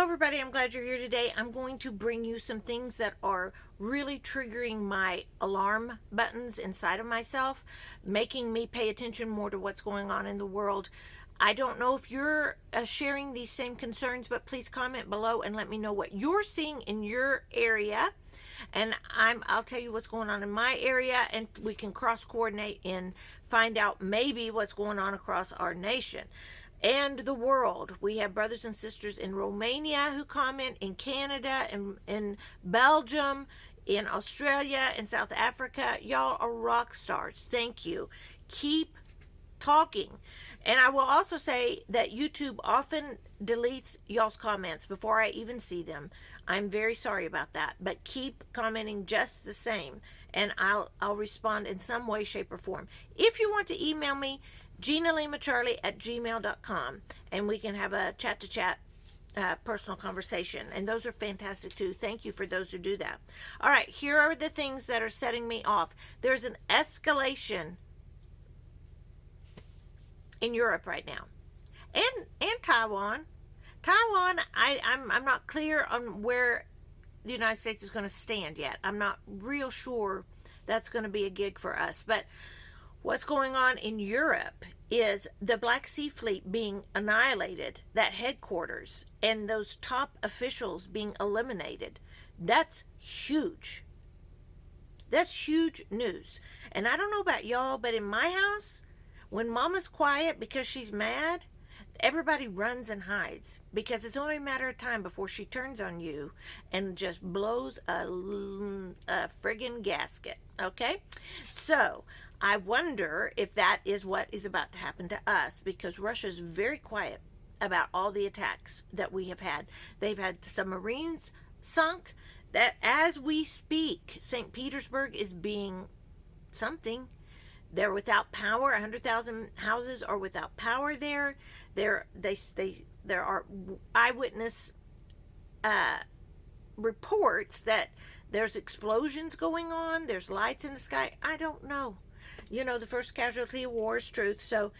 everybody, I'm glad you're here today. I'm going to bring you some things that are really triggering my alarm buttons inside of myself, making me pay attention more to what's going on in the world. I don't know if you're sharing these same concerns, but please comment below and let me know what you're seeing in your area. And I'll tell you what's going on in my area, and we can cross coordinate and find out maybe what's going on across our nation and the world. We have brothers and sisters in Romania who comment, in Canada, in Belgium, in Australia, in South Africa. Y'all are rock stars. Thank you. Keep talking. And I will also say that YouTube often deletes y'all's comments before I even see them. I'm very sorry about that, but keep commenting just the same, and I'll respond in some way, shape, or form. If you want to email me, ginalimacharli@gmail.com, and we can have a chat-to-chat personal conversation, and those are fantastic too. Thank you for those who do that. All right, here are the things that are setting me off. There's an escalation in Europe right now, and Taiwan. I'm not clear on where the United States is going to stand yet. I'm not real sure that's going to be a gig for us. But what's going on in Europe is the Black Sea Fleet being annihilated, that headquarters, and those top officials being eliminated. That's huge. That's huge news. And I don't know about y'all, but in my house, when Mama's quiet because she's mad, everybody runs and hides, because it's only a matter of time before she turns on you and just blows a friggin' gasket. Okay? So I wonder if that is what is about to happen to us, because Russia's very quiet about all the attacks that we have had. They've had submarines sunk, that as we speak, St. Petersburg is being something. They're without power. 100,000 houses are without power there. There are eyewitness reports that there's explosions going on. There's lights in the sky. I don't know. You know, the first casualty of war is truth. So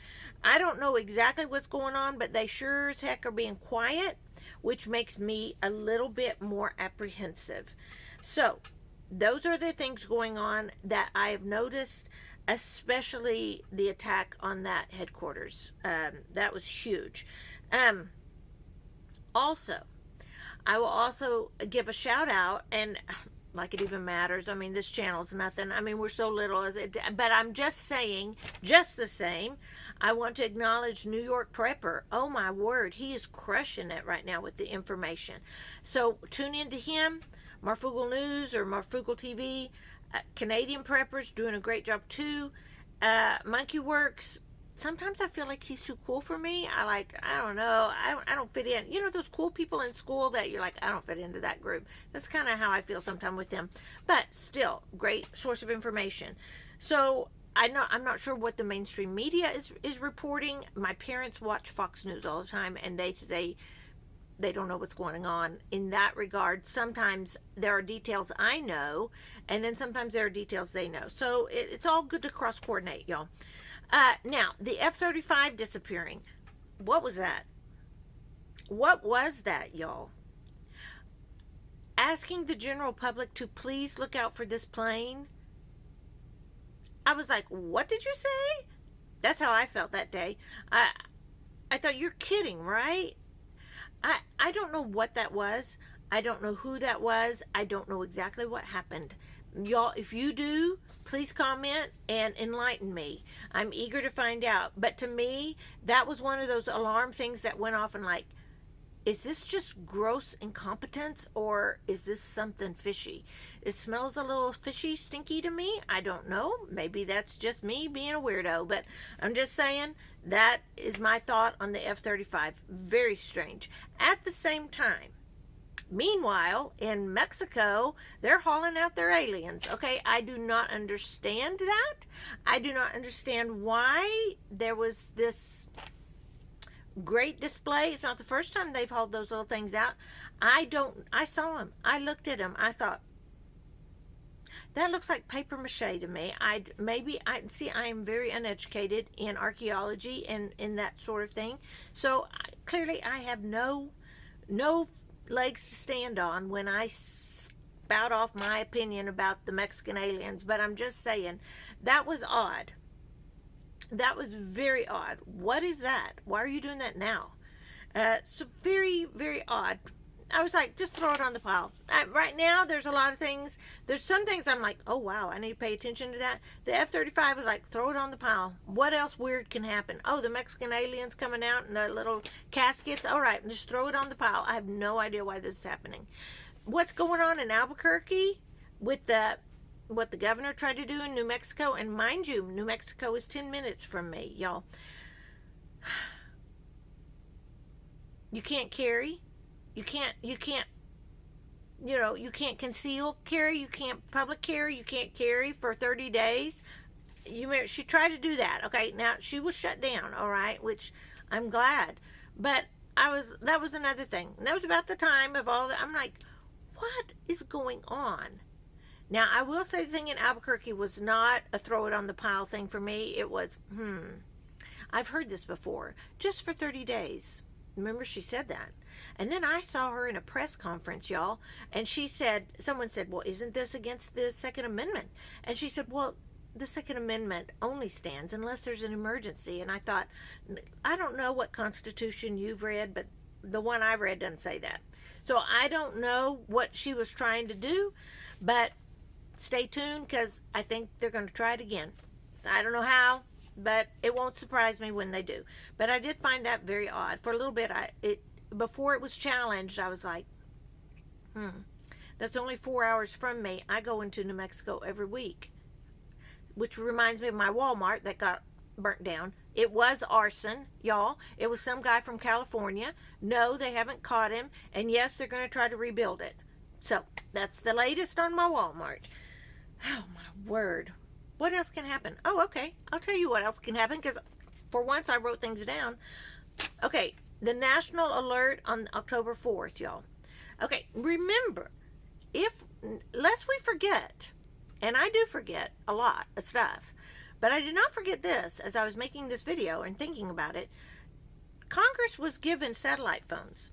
I don't know exactly what's going on, but they sure as heck are being quiet, which makes me a little bit more apprehensive. So those are the things going on that I have noticed, especially the attack on that headquarters. That was huge. Also, I will also give a shout out, and like it even matters. I mean, this channel's nothing. I mean, we're so little as it, but I'm just saying, just the same, I want to acknowledge New York Prepper. Oh my word, he is crushing it right now with the information. So tune into him, Marfugal News or Marfugal TV. Canadian Preppers doing a great job too. Monkey Works. Sometimes I feel like he's too cool for me. I don't know. I don't fit in. You know those cool people in school that you're like, I don't fit into that group. That's kind of how I feel sometimes with them. But still, great source of information. So I'm not sure what the mainstream media is reporting. My parents watch Fox News all the time, and they don't know what's going on in that regard. Sometimes there are details I know, and then sometimes there are details they know. So it's all good to cross-coordinate, y'all. Now, the F-35 disappearing. What was that? What was that, y'all? Asking the general public to please look out for this plane. I was like, what did you say? That's how I felt that day. I thought, you're kidding, right? I don't know what that was. I don't know who that was. I don't know exactly what happened. Y'all, if you do, please comment and enlighten me. I'm eager to find out. But to me, that was one of those alarm things that went off, and like, is this just gross incompetence, or is this something fishy? It smells a little fishy, stinky to me. I don't know. Maybe that's just me being a weirdo, but I'm just saying that is my thought on the F-35. Very strange. At the same time, meanwhile, in Mexico, they're hauling out their aliens. Okay, I do not understand that. I do not understand why there was this great display. It's not the first time they've hauled those little things out. I saw them. I looked at them. I thought, that looks like paper mache to me. I am very uneducated in archaeology and in that sort of thing. So clearly I have no legs to stand on when I spout off my opinion about the Mexican aliens, but I'm just saying that was odd. That was very odd. What is that? Why are you doing that now? So very, very odd. I was like, just throw it on the pile. Right now, there's a lot of things. There's some things I'm like, oh, wow, I need to pay attention to that. The F-35 was like, throw it on the pile. What else weird can happen? Oh, the Mexican aliens coming out in the little caskets. All right, just throw it on the pile. I have no idea why this is happening. What's going on in Albuquerque with what the governor tried to do in New Mexico? And mind you, New Mexico is 10 minutes from me, y'all. You can't carry. You can't, you can't conceal carry. You can't public carry. You can't carry for 30 days. She tried to do that. Okay, now she was shut down, all right, which I'm glad. But that was another thing. And that was about the time of all that. I'm like, what is going on? Now, I will say the thing in Albuquerque was not a throw it on the pile thing for me. It was, I've heard this before. Just for 30 days. Remember, she said that. And then I saw her in a press conference, y'all, and someone said, well, isn't this against the Second Amendment? And she said, well, the Second Amendment only stands unless there's an emergency. And I thought, I don't know what Constitution you've read, but the one I read doesn't say that. So I don't know what she was trying to do, but stay tuned because I think they're going to try it again. I don't know how, but it won't surprise me when they do. But I did find that very odd. For a little bit, before it was challenged, I was like, that's only 4 hours from me. I go into New Mexico every week, which reminds me of my Walmart that got burnt down. It was arson, y'all. It was some guy from California. No, they haven't caught him. And yes, they're going to try to rebuild it. So that's the latest on my Walmart. Oh, my word. What else can happen? Oh, okay. I'll tell you what else can happen because for once I wrote things down. Okay, the national alert on October 4th, y'all. Okay, remember, lest we forget, and I do forget a lot of stuff, but I did not forget this as I was making this video and thinking about it. Congress was given satellite phones.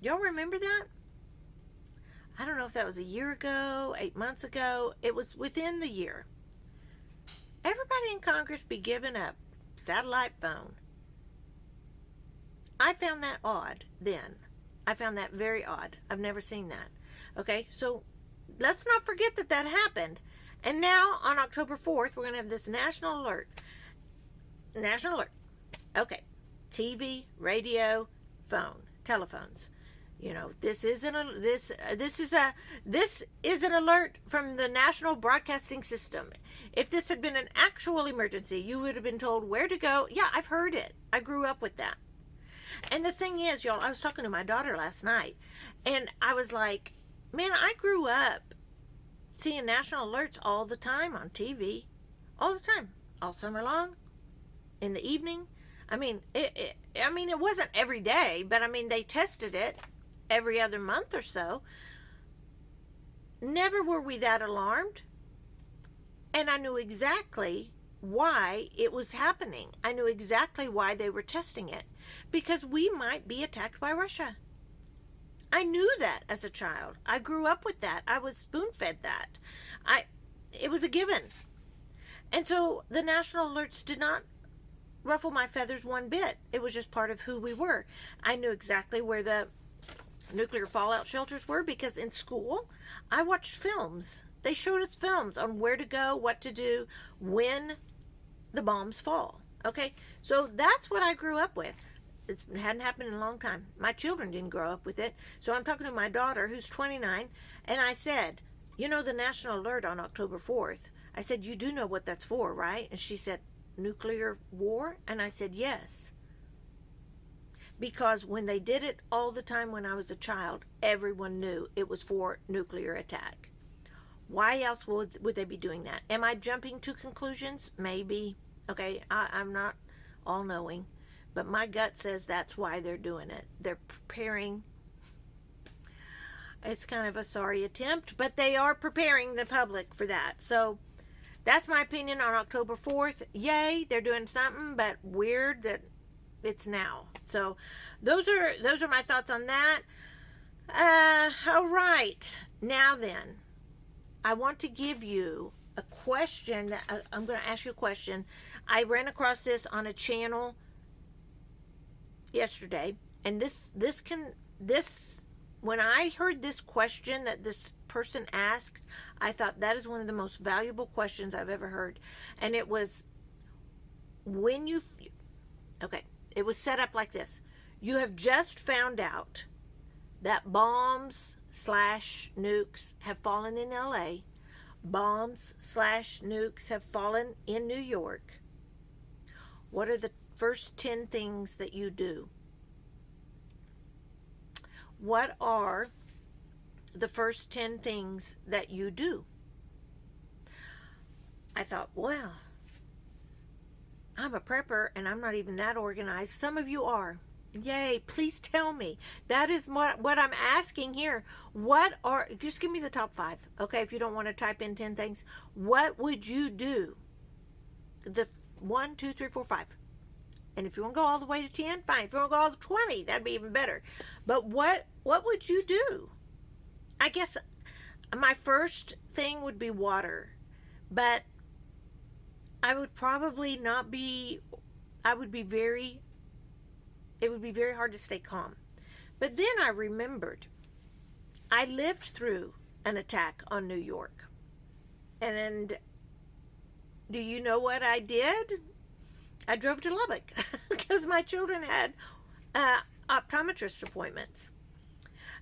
Y'all remember that? I don't know if that was a year ago, 8 months ago. It was within the year. Everybody in Congress be given a satellite phone. I found that odd then. I found that very odd. I've never seen that. Okay, so let's not forget that happened. And now on October 4th, we're going to have this national alert. National alert. Okay, TV, radio, phone, telephones. This is an alert from the National Broadcasting System. If this had been an actual emergency, you would have been told where to go. Yeah, I've heard it. I grew up with that. And the thing is, y'all, I was talking to my daughter last night, and I was like, man, I grew up seeing national alerts all the time on TV. All the time. All summer long. In the evening. I mean, it wasn't every day, but I mean, they tested it every other month or so. Never were we that alarmed. And I knew exactly why it was happening. I knew exactly why they were testing it. Because we might be attacked by Russia. I knew that as a child. I grew up with that. I was spoon-fed that. It was a given. And so the national alerts did not ruffle my feathers one bit. It was just part of who we were. I knew exactly where the nuclear fallout shelters were because in school I watched films. They showed us films on where to go, what to do, when the bombs fall. Okay, so that's what I grew up with. It hadn't happened in a long time. My children didn't grow up with it. So I'm talking to my daughter who's 29, and I said, the national alert on October 4th. I said, you do know what that's for, right? And she said, nuclear war? And I said, yes. Because when they did it all the time when I was a child, everyone knew it was for nuclear attack. Why else would they be doing that? Am I jumping to conclusions? Maybe. Okay, I'm not all-knowing. But my gut says that's why they're doing it. They're preparing. It's kind of a sorry attempt, but they are preparing the public for that. So that's my opinion on October 4th. Yay, they're doing something, but weird that it's now. So those are my thoughts on that. All right. Now then, I want to give you a question. I'm going to ask you a question. I ran across this on a channel yesterday, and this when I heard this question that this person asked, I thought that is one of the most valuable questions I've ever heard. And it was, when you okay, it was set up like this. You have just found out that bombs slash nukes have fallen in LA. Bombs slash nukes have fallen in New York. What are the first 10 things that you do? What are the first 10 things that you do? I thought, well, I'm a prepper and I'm not even that organized. Some of you are. Yay, please tell me. That is what I'm asking here. Just give me the top 5, okay, if you don't want to type in 10 things. What would you do? The 1, 2, 3, 4, 5. And if you want to go all the way to 10, fine. If you want to go all to 20, that'd be even better. But what would you do? I guess my first thing would be water. But I would probably not be, it would be very hard to stay calm. But then I remembered I lived through an attack on New York. And do you know what I did? I drove to Lubbock because my children had optometrist appointments.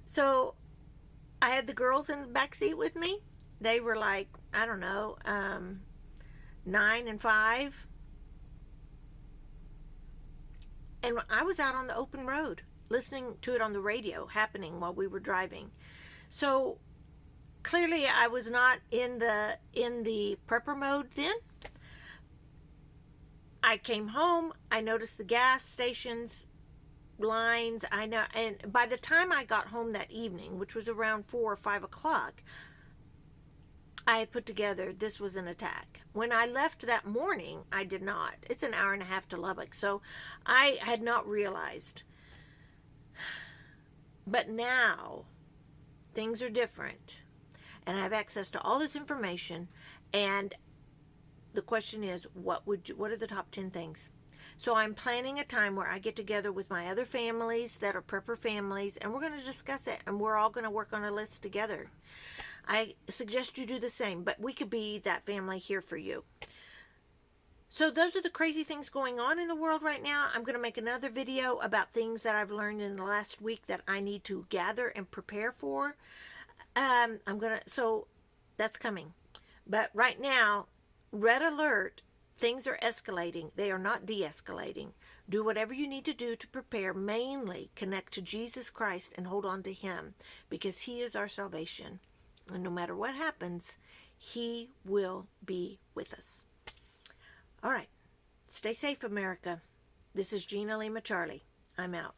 So I had the girls in the back seat with me. They were like, I don't know, 9 and 5. And I was out on the open road listening to it on the radio happening while we were driving. So clearly I was not in the prepper mode then. I came home, I noticed the gas stations lines, I know, and by the time I got home that evening, which was around 4 or 5 o'clock, I had put together this was an attack. When I left that morning, I did not. It's an hour and a half to Lubbock, so I had not realized. But now, things are different, and I have access to all this information, and the question is, what are the top 10 things? So I'm planning a time where I get together with my other families that are prepper families, and we're going to discuss it, and we're all going to work on a list together. I suggest you do the same, but we could be that family here for you. So those are the crazy things going on in the world right now. I'm going to make another video about things that I've learned in the last week that I need to gather and prepare for. So that's coming. But right now, red alert, things are escalating. They are not de-escalating. Do whatever you need to do to prepare. Mainly connect to Jesus Christ and hold on to Him, because He is our salvation. And no matter what happens, He will be with us. All right. Stay safe, America. This is Gina Lima Charlie. I'm out.